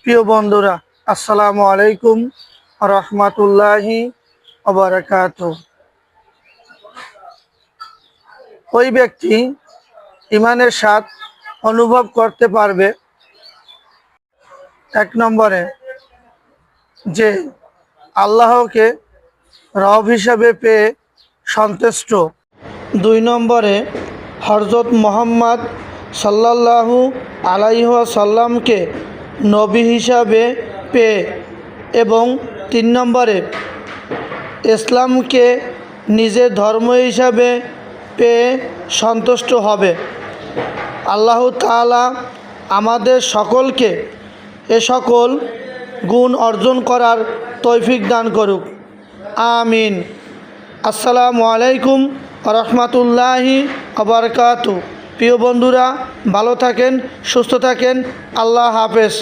প্রিয় বন্ধুরা, আসসালামু আলাইকুম রহমাতুল্লাহি ওয়া বারাকাতুহু। ওই ব্যক্তি ইমানের স্বাদ অনুভব করতে পারবে, এক নম্বরে যে আল্লাহকে রব হিসাবে পেয়ে সন্তুষ্ট, দুই নম্বরে হযরত মুহাম্মদ সাল্লাল্লাহু আলাইহি ওয়াসাল্লামকে নবী হিসাবে পেয়ে, এবং তিন নম্বরে ইসলামকে নিজের ধর্ম হিসাবে পেয়ে সন্তুষ্ট হবে। আল্লাহ তাআলা আমাদের সকলকে এ সকল গুণ অর্জন করার তৌফিক দান করুক, আমিন। আসসালামু আলাইকুম রহমতুল্লাহি ওয়া বারাকাতুহু। প্রিয় বন্ধুরা, ভালো থাকেন, সুস্থ থাকেন, আল্লাহ হাফেজ।